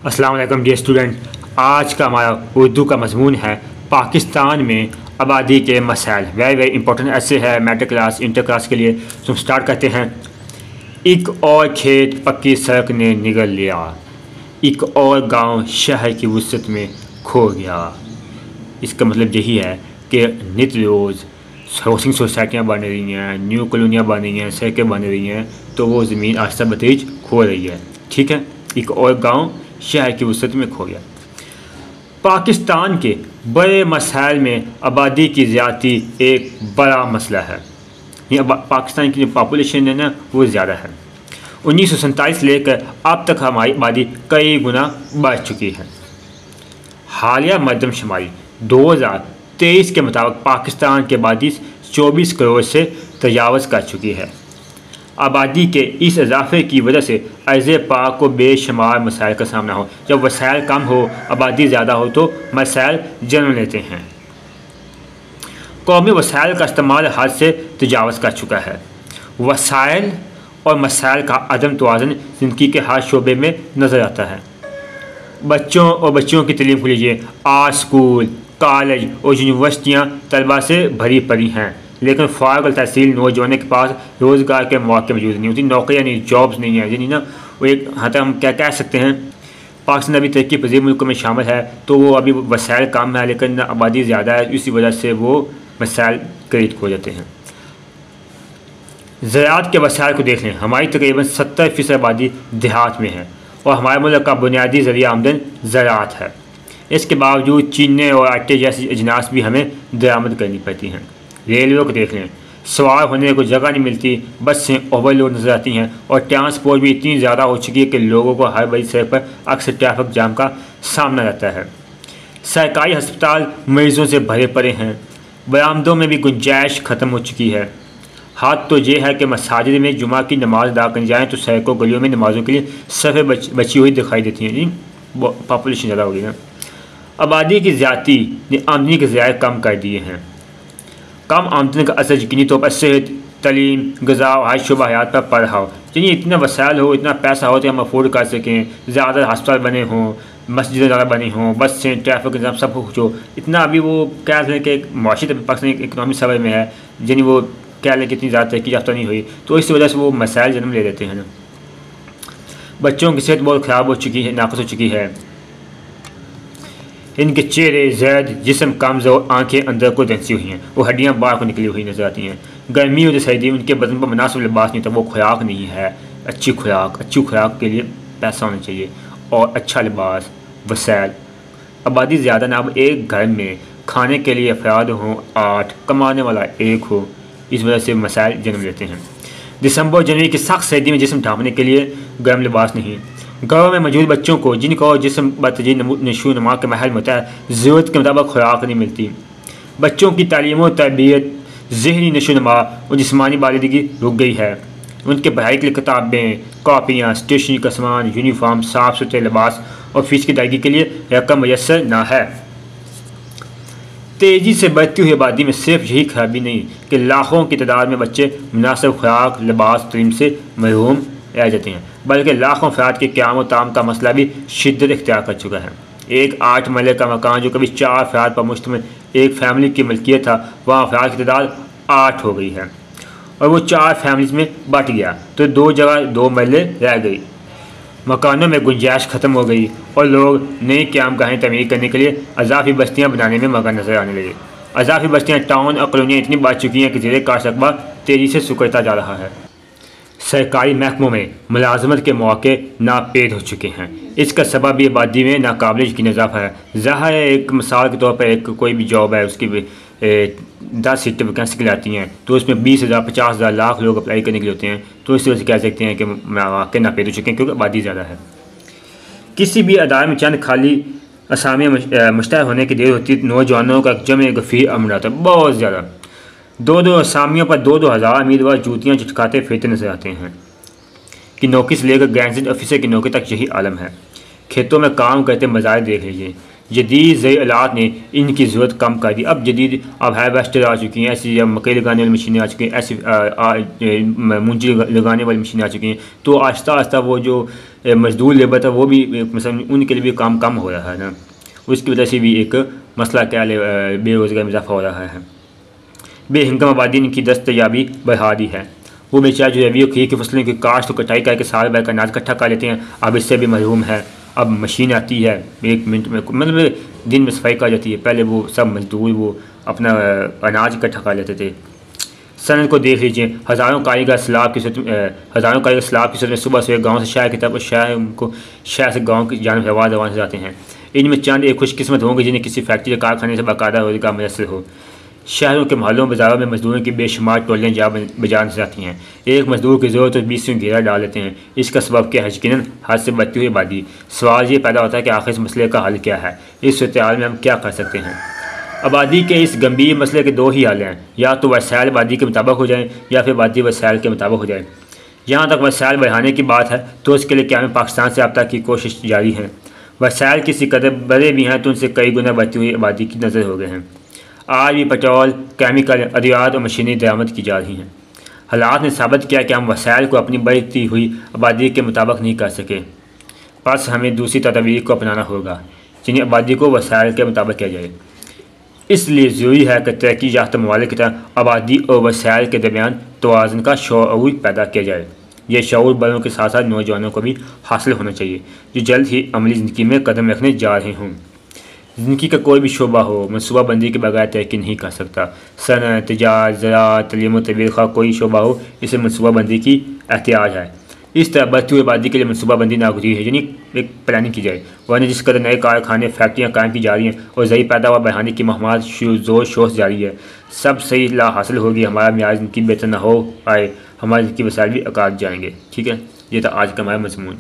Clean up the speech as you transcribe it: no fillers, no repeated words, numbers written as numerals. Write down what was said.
अस्सलाम वालेकुम dear student. आज का हमारा उर्दू का मजमून है पाकिस्तान में आबादी के मसाइल। वेरी इंपॉर्टेंट ऐसे है मेट्रिक क्लास इंटर क्लास के लिए। तो हम स्टार्ट करते हैं। एक और खेत पक्की सड़क ने निगल लिया, एक और गांव शहर की वुसअत में खो गया। इसका मतलब यही है कि नित रोज़ हाउसिंग सोसाइटियाँ बन रही हैं, न्यू कॉलोनियाँ बन रही हैं, सड़कें बन रही हैं, तो वो ज़मीन आहिस्ता बतरीज खो रही है। ठीक है, एक और गांव शहर की वुसअत में खो गया। पाकिस्तान के बड़े मसाइल में आबादी की ज़्यादती एक बड़ा मसला है। ये पाकिस्तान की जो पॉपुलेशन है ना वो ज़्यादा है। 1947 लेकर अब तक हमारी आबादी कई गुना बढ़ चुकी है। हालिया मरदमशुमारी 2023 के मुताबिक पाकिस्तान की आबादी 24 करोड़ से तजावज़ कर चुकी है। आबादी के इस इजाफे की वजह से अर्ज़ पाक को बेशुमार मसाइल का सामना हो। जब वसाइल कम हो, आबादी ज़्यादा हो तो मसाइल जन्म लेते हैं। कौमी वसाइल का इस्तेमाल हद से तजावज़ कर चुका है। वसाइल और मसाइल का अदम तवाज़ुन ज़िंदगी के हर शोबे में नज़र आता है। बच्चों और बच्चियों की तालीम को लीजिए, आज स्कूल, कॉलेज और यूनिवर्सिटियाँ तलबा से भरी पड़ी हैं, लेकिन फ़ारिग़ तहसील नौजवानों के पास रोज़गार के मौके मौजूद नहीं होती, नौकरियाँ नहीं, जॉब्स नहीं हैं। यानी ना वो एक हाँ हम क्या कह सकते हैं, पाकिस्तान अभी तरक्की पज़ीर मुल्कों में शामिल है, तो वो अभी वसाइल कम है लेकिन आबादी ज़्यादा है, इसी वजह से वो मसाइल करीब खो जाते हैं। ज़राअत के वसाइल को देख लें, हमारी तकरीबन 70% आबादी देहात में है और हमारे मुल्क का बुनियादी ज़रिया आमदन ज़राअत है। इसके बावजूद चीनी और आटे जैसी अजनास भी हमें दरामद करनी पड़ती हैं। रेलवे को देख लें, सवार होने को जगह नहीं मिलती, बसें ओवरलोड नज़र आती हैं और ट्रांसपोर्ट भी इतनी ज़्यादा हो चुकी है कि लोगों को हर बड़ी सड़क पर अक्सर ट्रैफिक जाम का सामना रहता है। सरकारी हस्पताल मरीज़ों से भरे पड़े हैं, बरामदों में भी गुंजाइश ख़त्म हो चुकी है। हाथ तो ये है कि मसाजिद में जुमा की नमाज़ अदा करनी जाए तो सड़कों गलियों में नमाज़ों के लिए सफ़े बची हुई दिखाई देती हैं। जी, पॉपुलेशन ज़्यादा हो गई है। आबादी की ज़्यादती ने आमदनी के ज़राए कम कर दिए हैं। कम आमदनी का असर यकीनी तौर पर सेहत, तलीम, ग़िज़ा और हर शुबा हयात पर पड़ रहा हो। यानी इतना वसाइल हो, इतना पैसा हो तो हम अफोर्ड कर सकें, ज़्यादा हस्पताल बने हों, मस्जिदें ज़्यादा बनी हों, बसें, ट्रैफिक निज़ाम सब कुछ हो। इतना अभी वो कह लें कि माशी पाकिस्तान इकनॉमिक सर्वे में है, यानी वो कह लें कि इतनी ज़्यादा तरक्की याफ्ता नहीं हुई, तो इस वजह से वो मसाइल जन्म ले लेते हैं ना। बच्चों की सेहत बहुत ख़राब हो चुकी है, नाक़ुस हो चुकी है। इनके चेहरे ज़ैद, जिस्म कमज़ोर, आंखें अंदर को धंसी हुई हैं, वो हड्डियाँ बाहर को निकली हुई नज़र आती हैं। गर्मी और सर्दी उनके बदन पर मुनासिब लिबास नहीं होता, वो खुराक नहीं है। अच्छी खुराक के लिए पैसा होना चाहिए और अच्छा लिबास, वसाइल। आबादी ज़्यादा ना, अब एक घर में खाने के लिए अफराद हों 8, कमाने वाला 1 हो, इस वजह से मसाइल जन्म लेते हैं। दिसंबर जनवरी की सख्त सर्दी में जिस्म ढांपने के लिए गर्म लिबास नहीं। घरों में मौजूद बच्चों को जिनको जिस्म बतजी नशो नुमा के महल में होता है, ज़रूरत के मुताबिक खुराक नहीं मिलती। बच्चों की तालीम और तरबियत, ज़हनी नशो नुमा और जिस्मानी बालिदगी रुक गई है। उनके पढ़ाई के लिए किताबें, कापियाँ, स्टेशनरी का सामान, यूनिफॉर्म, साफ़ सुथरे लिबास और फीस की अदायगी के लिए रकम मैसर ना है। तेज़ी से बढ़ती हुई आबादी में सिर्फ यही खराबी नहीं कि लाखों की तादाद में बच्चे मुनासिब खुराक, लिबास, तलीम से महरूम रह जाते हैं, बल्कि लाखों अफराद के क़याम और ताम का मसला भी शिद्दत इख्तियार कर चुका है। एक 8 मरले का मकान जो कभी 4 अफराद पर मुश्तमिल एक फैमिली की मलकियत था, वहाँ अफराद की तादाद 8 हो गई है और वो 4 फैमिलीज़ में बट गया तो 2 जगह 2 मरले रह गई। मकानों में गुंजाइश ख़त्म हो गई और लोग नई क़याम गाहें तमीर करने के लिए अज़ाफ़ी बस्तियाँ बनाने में मगन नज़र आने लगे। अज़ाफ़ी बस्तियाँ, टाउन और कॉलोनियाँ इतनी बढ़ चुकी हैं कि ज़ेरे काश रकबा तेज़ी से सुकड़ता जा रहा है। सरकारी महकमों में मुलाजमत के मौके नापेद हो चुके हैं। इसका सबब भी आबादी में नाकाबिल यकीन इजाफा है। ज़ाहिर है, एक मिसाल के तौर पर एक कोई भी जॉब है, उसकी 10 सीटें वैकेंसी के लिए आती हैं तो उसमें 20,000, 50,000, लाख लोग अप्लाई करने के लिए होते हैं, तो इस वजह से कह सकते हैं कि मौके नापेद हो चुके हैं क्योंकि आबादी ज़्यादा है। किसी भी अदारे में चंद खाली असामियाँ मुश्तहर होने की देर होती है, नौजवानों का जमे गफ़ीर अमर आता है, बहुत ज़्यादा। 2-2 असामियों पर 2-2 हज़ार उम्मीदवार जूतियाँ चटकाते फिरते नजर आते हैं कि नौकरी से लेकर गैजेट ऑफिसर की नौकरी तक यही आलम है। खेतों में काम करते मज़ार देख लीजिए, जदीद ज़राअत ने इनकी ज़रूरत कम कर दी। अब जदीद अब हार्वेस्टर आ चुकी हैं, ऐसी मकई लगाने वाली मशीनें आ चुकी हैं, ऐसी मूंजी लगाने वाली मशीनें आ चुकी हैं। तो आहिस्ता आहिस्ता वो जो मजदूर लेबर था वो भी मतलब उनके लिए भी काम कम हो रहा है ना। उसकी वजह से भी एक मसला क्या बेरोज़गारी में इजाफा हो रहा है। बेहंगम आबादी ने इनकी दस्तयाबी बढ़ा दी है। वो बेचारे जो रबी खरीफ की फसलों की काश्त तो कटाई करके साल भर का अनाज इकट्ठा कर लेते हैं, अब इससे भी महरूम है। अब मशीन आती है 1 मिनट में, मतलब दिन में सफाई कर जाती है। पहले वो सब मजदूर वो अपना अनाज इकट्ठा कर लेते थे। सनद को देख लीजिए, हज़ारों कारीगर सैलाब की सूरत में सुबह से गाँव से शहर की तरफ, शहर से गाँव की जानब रवाना से जाते हैं। इनमें चंद एक खुशकिस्मत होंगे जिन्हें किसी फैक्ट्री या कारखाने से बाकायदा रोजगार मैसर हो। शहरों के मोहल्लों बाज़ारों में मजदूरों की बेशुमार टोलियाँ जा बजान से जाती हैं। एक मजदूर की ज़रूरत तो 20 में घेरा डाल लेते हैं। इसका सबब क्या है? यकीनन हद से बढ़ती हुई आबादी। सवाल ये पैदा होता है कि आखिर इस मसले का हल क्या है? इस सूरत-ए-हाल में हम क्या कर सकते हैं? आबादी के इस गंभीर मसले के 2 ही हल हैं, या तो वसाइल आबादी के मुताबिक हो जाए या फिर आबादी वसाइल के मुताबिक हो जाए। जहाँ तक वसाइल बढ़ाने की बात है तो उसके लिए क़याम पाकिस्तान से अब तक की कोशिश जारी है। वसाइल किसी कदर बड़े भी हैं तो उनसे कई गुना बढ़ती हुई आबादी की नज़र हो गए हैं। आज भी पेट्रोल, केमिकल, अद्वियात और मशीनें दरामद की जा रही हैं। हालात ने साबित किया कि हम वसाइल को अपनी बढ़ती हुई आबादी के मुताबिक नहीं कर सके। बस हमें दूसरी तदबीर को अपनाना होगा जिन्हें आबादी को वसाइल के मुताबिक किया जाए। इसलिए ज़रूरी है कि तरक्की याफ्ता ममालिक की तरह आबादी और वसाइल के दरमियान तवाज़ुन का शऊर पैदा किया जाए। यह शऊर बड़ों के साथ साथ नौजवानों को भी हासिल होना चाहिए जो जल्द ही अमली ज़िंदगी में कदम रखने जा रहे हों। ज़िंदगी का कोई भी शोबा हो मनसूबाबंदी के बगैर तरक्की नहीं कर सकता। सनअत, तिजारत, ज़राअत, तलीम व तरबियत का कोई शोबा हो, इसे मनसूबाबंदी की एहतियाज है। इस तरह बढ़ती हुई आबादी के लिए मनसूबाबंदी नागुज़ीर है, यानी एक प्लानिंग की जाए। वरना जिस कदर नए कारखाने, फैक्ट्रियाँ कायम की जा रही हैं और ज़रूरी पैदावार बढ़ाने की मुहिम ज़ोर शोर से जारी है, सब सही ला हासिल होगी, हमारा मियाज़ ज़िंदगी बेहतर न हो पाए, हमारी ज़िंदगी वसाइल भी अकाल जाएंगे। ठीक है, ये था आज का हमारा मज़मून।